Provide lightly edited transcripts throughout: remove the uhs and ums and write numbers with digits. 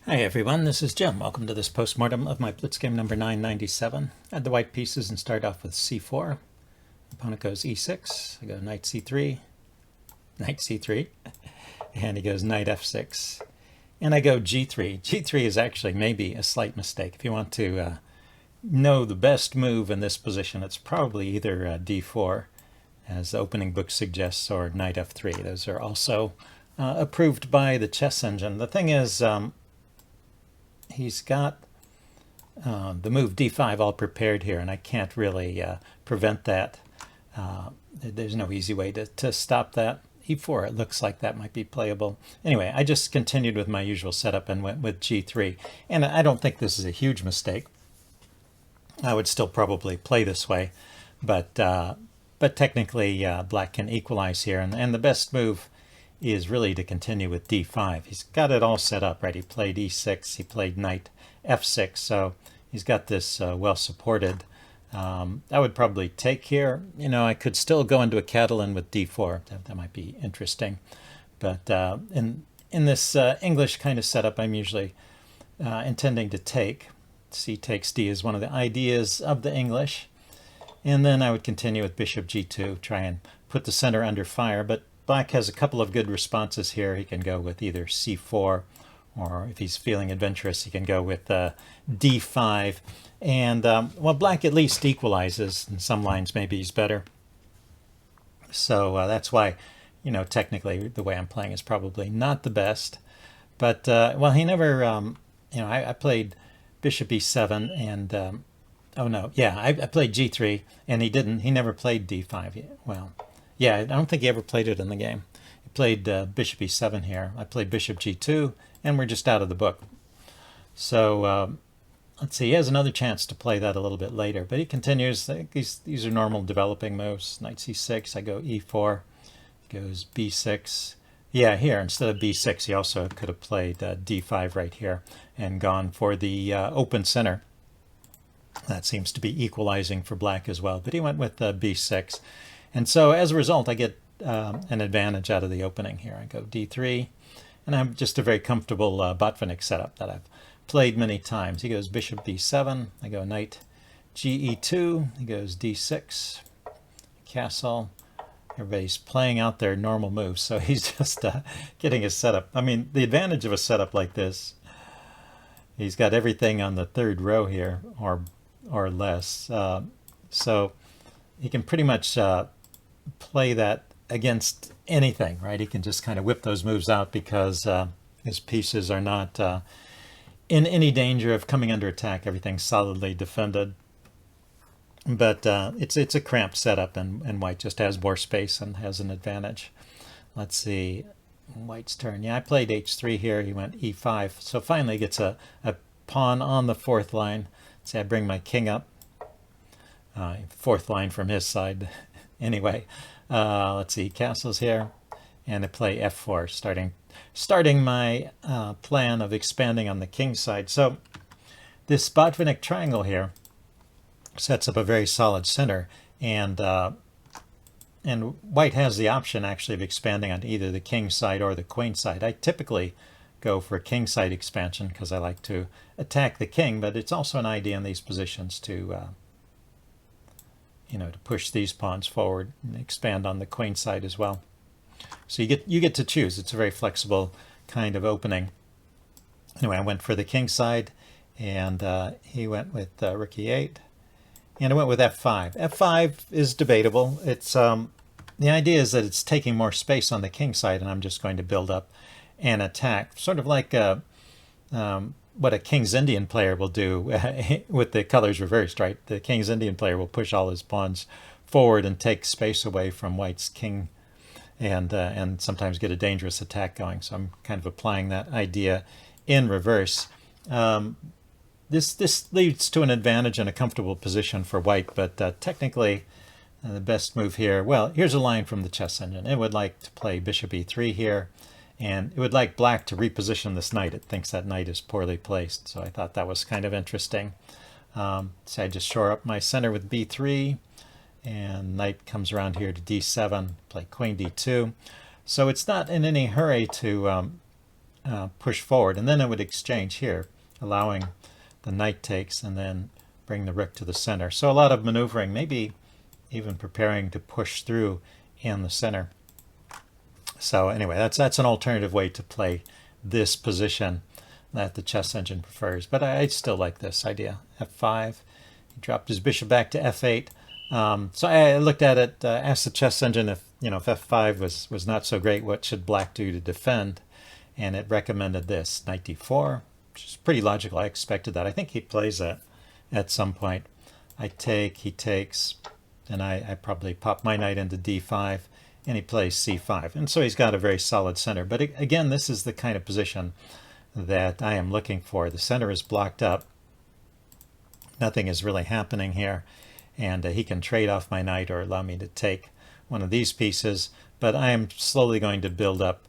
Hi everyone, this is Jim. Welcome to this postmortem of my Blitz game number 997. I had the white pieces and start off with c4. Opponent goes e6. I go knight c3, and he goes knight f6. And I go g3. g3 is actually maybe a slight mistake. If you want to know the best move in this position, it's probably either d4, as the opening book suggests, or knight f3. Those are also approved by the chess engine. The thing is, he's got the move d5 all prepared here, and I can't really prevent that. There's no easy way to stop that. e4, it looks like that might be playable. Anyway, I just continued with my usual setup and went with g3. And I don't think this is a huge mistake. I would still probably play this way, but technically black can equalize here. And the best move is really to continue with d5. He's got it all set up, right? He played e6, he played knight f6, so he's got this well supported. I would probably take here. You know, I could still go into a Catalan with d4. That might be interesting. But in this English kind of setup, I'm usually intending to take. C takes d is one of the ideas of the English. And then I would continue with bishop g2, try and put the center under fire. But black has a couple of good responses here. He can go with either c4, or if he's feeling adventurous, he can go with d5. And, well, black at least equalizes. In some lines, maybe he's better. So that's why, you know, technically the way I'm playing is probably not the best. But, well, he never, you know, I played bishop e7 and, oh no, yeah, I played g3 and he never played d5. Well, yeah, I don't think he ever played it in the game. He played bishop e7 here. I played bishop g2, and we're just out of the book. So let's see, he has another chance to play that a little bit later, but he continues. These are normal developing moves. Knight c6, I go e4, he goes b6. Yeah, here, instead of b6, he also could have played d5 right here and gone for the open center. That seems to be equalizing for black as well, but he went with b6. And so as a result, I get an advantage out of the opening here. I go d3, and I'm just a very comfortable Botvinnik setup that I've played many times. He goes bishop b7, I go knight ge2, he goes d6, castle. Everybody's playing out their normal moves, so he's just getting his setup. I mean, the advantage of a setup like this, he's got everything on the third row here, or less. So he can pretty much play that against anything, right? He can just kind of whip those moves out because his pieces are not in any danger of coming under attack. Everything's solidly defended. But it's a cramped setup, and white just has more space and has an advantage. Let's see, white's turn. Yeah, I played h3 here. He went e5. So finally gets a pawn on the fourth line. Let's see, I bring my king up. Fourth line from his side. Anyway, let's see, castles here. And I play f4, starting my plan of expanding on the king side. So this Botvinnik triangle here sets up a very solid center, and white has the option actually of expanding on either the king side or the queen side. I typically go for king side expansion because I like to attack the king, but it's also an idea in these positions to you know, to push these pawns forward and expand on the queen side as well. So you get to choose. It's a very flexible kind of opening. Anyway, I went for the king side, and he went with rook e8. And I went with f5. f5 is debatable. It's the idea is that it's taking more space on the king side, and I'm just going to build up an attack, sort of like what a King's Indian player will do with the colors reversed, right? The King's Indian player will push all his pawns forward and take space away from white's king, and sometimes get a dangerous attack going. So I'm kind of applying that idea in reverse. This leads to an advantage and a comfortable position for white, but technically the best move here, well, here's a line from the chess engine. It would like to play bishop e3 here, and it would like black to reposition this knight. It thinks that knight is poorly placed, so I thought that was kind of interesting. So I just shore up my center with b3, and knight comes around here to d7, play queen d2. So it's not in any hurry to push forward, and then it would exchange here, allowing the knight takes and then bring the rook to the center. So a lot of maneuvering, maybe even preparing to push through in the center. So anyway, that's an alternative way to play this position that the chess engine prefers. But I still like this idea. F5. He dropped his bishop back to F8. So I looked at it, asked the chess engine if if F5 was not so great, what should black do to defend? And it recommended this, knight D4, which is pretty logical. I expected that. I think he plays that at some point. I take, he takes, and I probably pop my knight into D5, and he plays C5. And so he's got a very solid center. But again, this is the kind of position that I am looking for. The center is blocked up. Nothing is really happening here. And he can trade off my knight or allow me to take one of these pieces. But I am slowly going to build up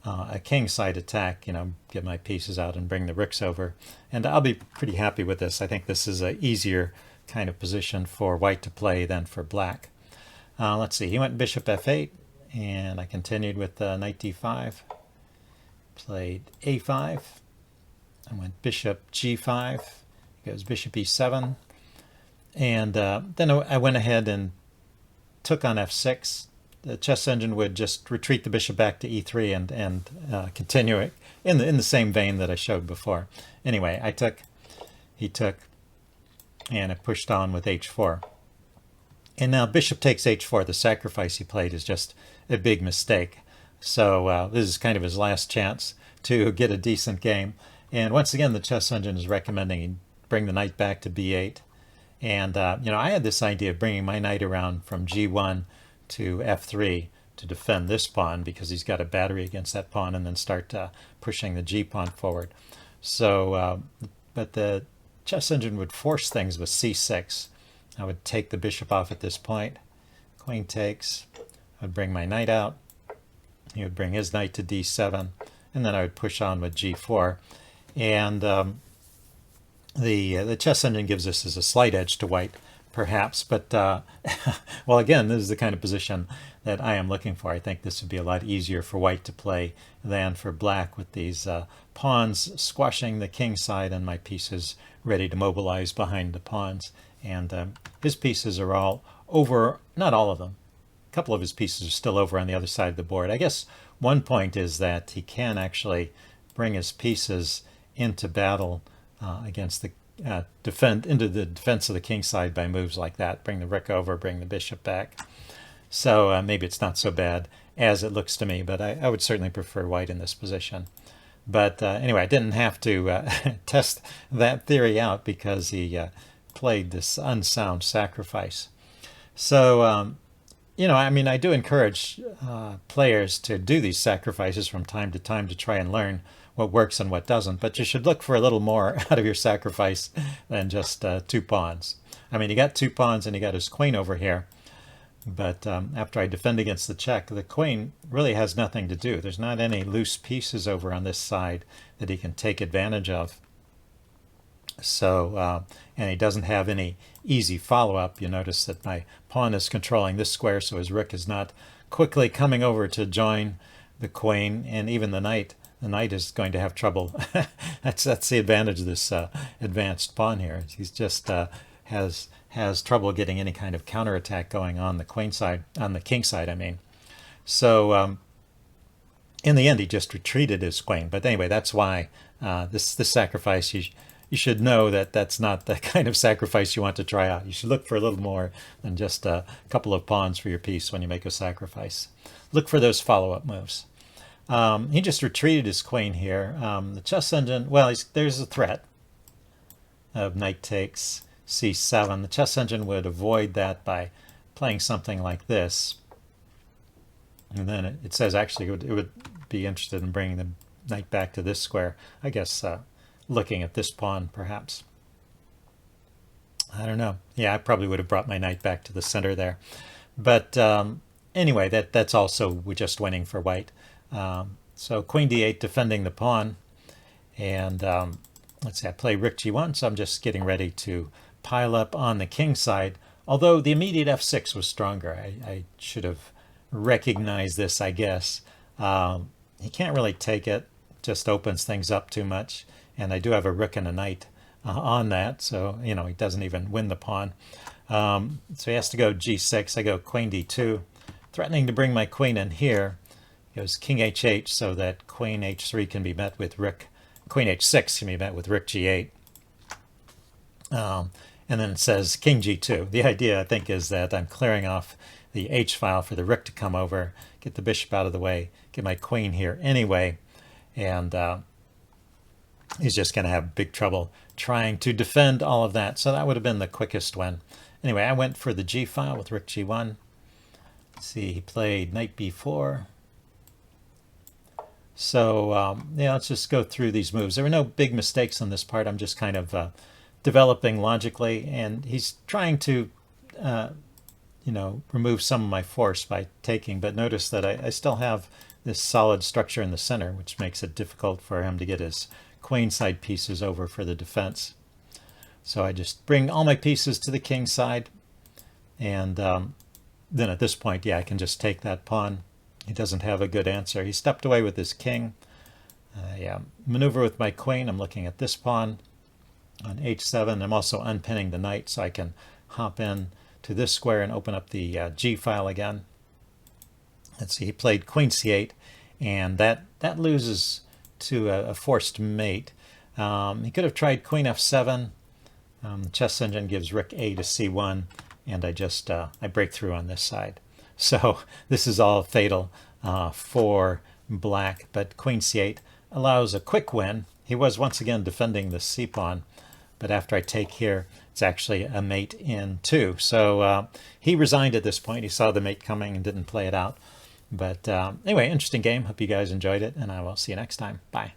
a kingside attack, get my pieces out and bring the rooks over. And I'll be pretty happy with this. I think this is an easier kind of position for white to play than for black. Let's see, he went bishop F8, and I continued with knight D5. Played A5. I went bishop G5. He goes bishop E7. And then I went ahead and took on F6. The chess engine would just retreat the bishop back to E3 and continue it in the same vein that I showed before. Anyway, I took, he took, and I pushed on with H4. And now bishop takes H4. The sacrifice he played is just a big mistake. So this is kind of his last chance to get a decent game. And once again, the chess engine is recommending he bring the knight back to B8. And, I had this idea of bringing my knight around from G1 to F3 to defend this pawn because he's got a battery against that pawn, and then start pushing the G pawn forward. So, but the chess engine would force things with C6. I would take the bishop off at this point. Queen takes. I would bring my knight out. He would bring his knight to D7, and then I would push on with G4. And the chess engine gives this as a slight edge to white, perhaps, but well, again, this is the kind of position that I am looking for. I think this would be a lot easier for white to play than for black, with these pawns squashing the king side and my pieces ready to mobilize behind the pawns. And his pieces are all over, not all of them. A couple of his pieces are still over on the other side of the board. I guess one point is that he can actually bring his pieces into battle against the into the defense of the king side by moves like that. Bring the rook over, bring the bishop back. So maybe it's not so bad as it looks to me, but I would certainly prefer white in this position. But anyway, I didn't have to test that theory out because he played this unsound sacrifice. So, I do encourage players to do these sacrifices from time to try and learn what works and what doesn't, but you should look for a little more out of your sacrifice than just 2 pawns. He got 2 pawns and he got his queen over here, but after I defend against the check, the queen really has nothing to do. There's not any loose pieces over on this side that he can take advantage of. So, and he doesn't have any easy follow-up. You notice that my pawn is controlling this square, so his rook is not quickly coming over to join the queen, and even the knight. The knight is going to have trouble. That's the advantage of this advanced pawn here. He's just has trouble getting any kind of counterattack going on the queen side, on the king side, I mean. So in the end, he just retreated his queen. But anyway, that's why this sacrifice, you should know that that's not the kind of sacrifice you want to try out. You should look for a little more than just a couple of pawns for your piece when you make a sacrifice. Look for those follow-up moves. He just retreated his queen here. The chess engine, well, there's a threat of knight takes c7. The chess engine would avoid that by playing something like this. And then it says actually it would be interested in bringing the knight back to this square. I guess looking at this pawn, perhaps. I don't know. Yeah, I probably would have brought my knight back to the center there. But anyway, that's also we're just winning for white. So queen d8 defending the pawn, and let's see, I play rook g1, so I'm just getting ready to pile up on the king side, although the immediate f6 was stronger. I should have recognized this, I guess. He can't really take it, just opens things up too much. And I do have a rook and a knight on that, so he doesn't even win the pawn. So he has to go g6. I go queen d2, threatening to bring my queen in here. He goes king h8, so that queen h3 can be met with rook. Queen h6 can be met with rook g8. And then it says king g2. The idea, I think, is that I'm clearing off the h file for the rook to come over, get the bishop out of the way, get my queen here anyway, and he's just going to have big trouble trying to defend all of that. So that would have been the quickest win. Anyway, I went for the g file with rook g1. Let's see, he played knight b4. So yeah, let's just go through these moves. There were no big mistakes on this part. I'm just kind of developing logically, and he's trying to remove some of my force by taking, but notice that I still have this solid structure in the center, which makes it difficult for him to get his queenside pieces over for the defense. So I just bring all my pieces to the king side, and then at this point, yeah, I can just take that pawn. He doesn't have a good answer. He stepped away with his king. Yeah, maneuver with my queen. I'm looking at this pawn on h7. I'm also unpinning the knight, so I can hop in to this square and open up the g file again. Let's see, he played queen c8, and that loses to a forced mate. He could have tried queen f7. The chess engine gives rook a to c1, and I break through on this side. So this is all fatal for black, but queen c8 allows a quick win. He was once again defending the c-pawn, but after I take here, it's actually a mate in 2. So he resigned at this point. He saw the mate coming and didn't play it out. But anyway, interesting game. Hope you guys enjoyed it, and I will see you next time. Bye.